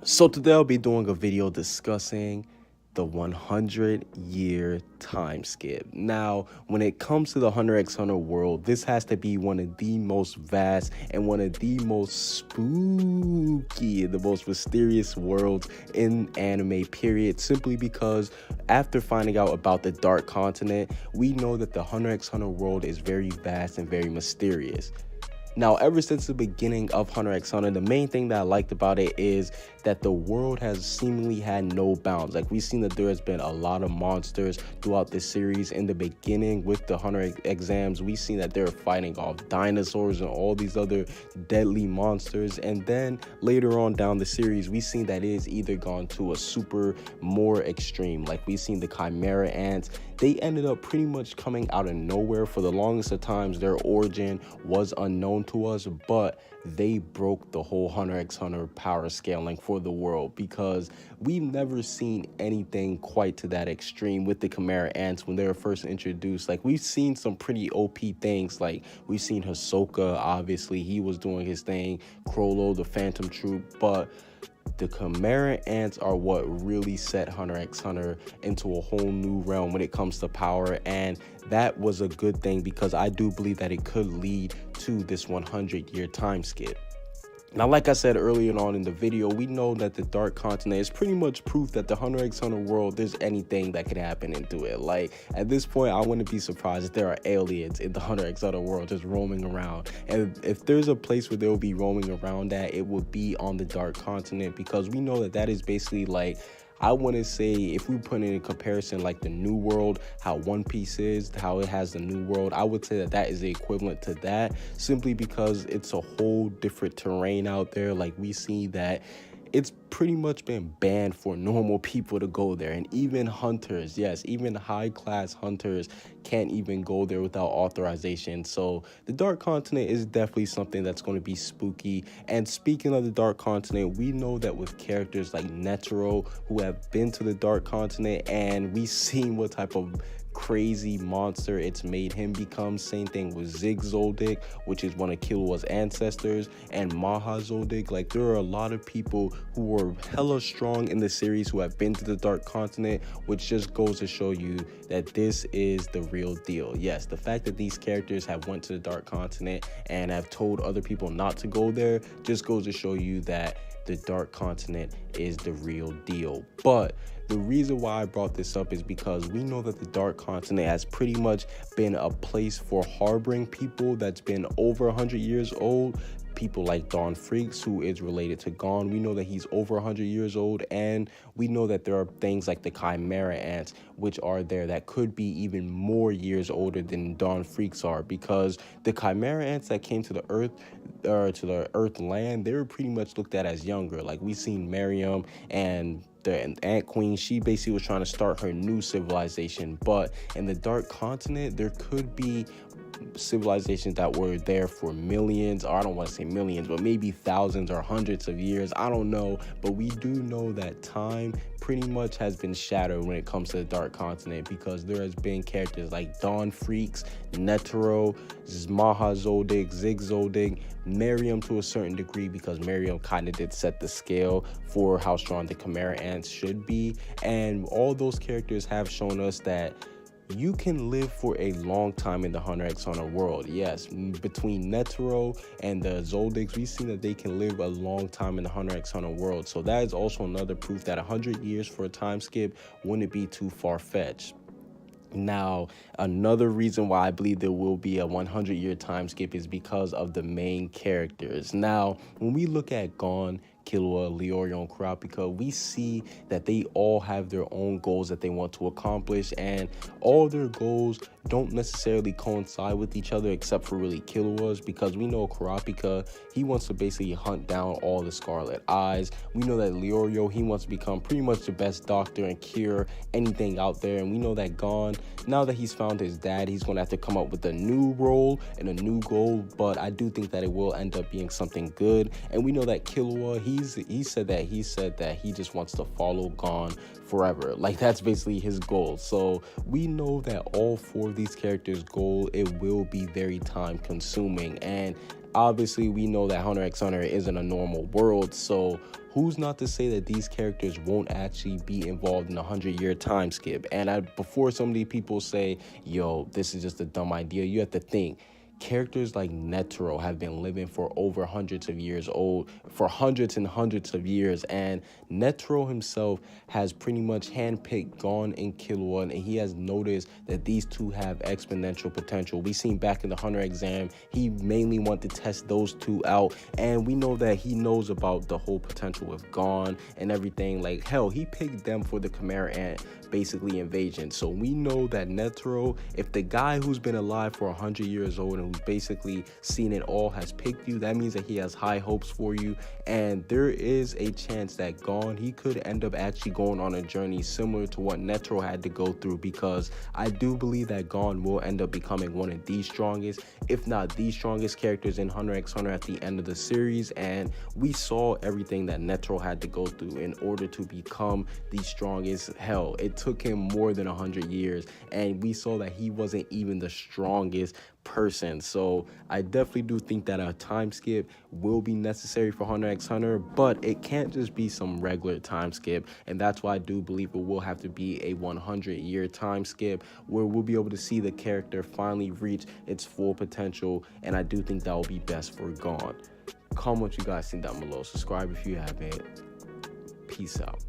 So today I'll be doing a video discussing the 100-year time skip. Now, when it comes to the Hunter x Hunter world, this has to be one of the most vast and one of the most spooky, the most mysterious worlds in anime, period, simply because after finding out about the Dark Continent, we know that the Hunter x Hunter world is very vast and very mysterious. Now, ever since the beginning of Hunter x Hunter, the main thing that I liked about it is that the world has seemingly had no bounds. Like, we've seen that there has been a lot of monsters throughout this series. In the beginning with the Hunter exams, we've seen that they're fighting off dinosaurs and all these other deadly monsters. And then later on down the series, we've seen that it is either gone to a super more extreme. Like, we've seen the Chimera ants. They ended up pretty much coming out of nowhere. For the longest of times, their origin was unknown to us, but they broke the whole Hunter x Hunter power scaling for the world, because we've never seen anything quite to that extreme with the Chimera ants when they were first introduced. Like, we've seen some pretty OP things. Like, we've seen Hisoka, obviously he was doing his thing, Crollo, the Phantom Troop, but the Chimera ants are what really set Hunter x Hunter into a whole new realm when it comes to power, and that was a good thing because I do believe that it could lead to this 100-year time skip. Now, like I said earlier on in the video, we know that the Dark Continent is pretty much proof that the Hunter x Hunter world, there's anything that could happen into it. Like, at this point, I wouldn't be surprised if there are aliens in the Hunter x Hunter world just roaming around. And if there's a place where they'll be roaming around at, it would be on the Dark Continent, because we know that that is basically, like, I want to say, if we put it in comparison, like the New World, how One Piece is, how it has the New World, I would say that that is the equivalent to that, simply because it's a whole different terrain out there. Like, we see that it's pretty much been banned for normal people to go there, and even hunters, yes, even high-class hunters can't even go there without authorization. So the Dark Continent is definitely something that's going to be spooky. And speaking of the Dark Continent, we know that with characters like Netero, who have been to the Dark Continent, and we've seen what type of crazy monster it's made him become. Same thing with Zoldyck, which is one of Killua's ancestors, and Zoldyck. Like, there are a lot of people who were hella strong in the series who have been to the Dark Continent, which just goes to show you that this is the real deal. Yes, the fact that these characters have went to the Dark Continent and have told other people not to go there just goes to show you that the Dark Continent is the real deal. But the reason why I brought this up is because we know that the Dark Continent has pretty much been a place for harboring people that's been over 100 years old. People like Dawn Freaks, who is related to Gon, we know that he's over 100 years old, and we know that there are things like the Chimera ants, which are there that could be even more years older than Dawn Freaks are, because the Chimera ants that came to the Earth, or to the Earth land, they were pretty much looked at as younger. Like, we seen Miriam and the Ant Queen, she basically was trying to start her new civilization. But in the Dark Continent, there could be civilizations that were there for millions, or I don't want to say millions, but maybe thousands or hundreds of years. I don't know, but we do know that time pretty much has been shattered when it comes to the Dark Continent, because there has been characters like Dawn Freaks, Netero, Zoldyck, Zoldyck, Miriam to a certain degree, because Miriam kind of did set the scale for how strong the Chimera ants should be. And all those characters have shown us that you can live for a long time in the Hunter x Hunter world. Yes, between Netero and the Zoldicks, we've seen that they can live a long time in the Hunter x Hunter world. So that is also another proof that 100 years for a time skip wouldn't be too far-fetched. Now, another reason why I believe there will be a 100-year time skip is because of the main characters. Now, when we look at Gon, Killua, Leorio, and Kurapika, we see that they all have their own goals that they want to accomplish, and all their goals don't necessarily coincide with each other, except for really Killua's, because we know Kurapika, he wants to basically hunt down all the Scarlet Eyes. We know that Leorio, he wants to become pretty much the best doctor and cure anything out there. And we know that Gon, now that he's found his dad, he's going to have to come up with a new role and a new goal, but I do think that it will end up being something good. And we know that Killua, he he said that he just wants to follow Gon forever. Like, that's basically his goal. So we know that all four of these characters' goal, it will be very time consuming, and obviously we know that Hunter x Hunter isn't a normal world, so who's not to say that these characters won't actually be involved in a 100-year time skip? And before some of these people say, yo, this is just a dumb idea, you have to think, characters like Netero have been living for over hundreds of years old, for hundreds and hundreds of years, and Netero himself has pretty much handpicked Gon and Killua, and he has noticed that these two have exponential potential. We seen back in the Hunter exam, he mainly wanted to test those two out, and we know that he knows about the whole potential with Gon and everything. Like, hell, he picked them for the Chimera Ant basically invasion. So we know that Netero, if the guy who's been alive for 100 years old and who's basically seen it all has picked you, that means that he has high hopes for you, and there is a chance that Gon, he could end up actually going on a journey similar to what Netero had to go through, because I do believe that Gon will end up becoming one of the strongest, if not the strongest characters in Hunter x Hunter at the end of the series. And we saw everything that Netero had to go through in order to become the strongest. Hell, it took him more than 100 years, and we saw that he wasn't even the strongest person. So I definitely do think that a time skip will be necessary for Hunter x Hunter, but it can't just be some regular time skip, and that's why I do believe it will have to be a 100-year time skip where we'll be able to see the character finally reach its full potential, and I do think that will be best for Gon. Comment what you guys think down below. Subscribe if you haven't. Peace out.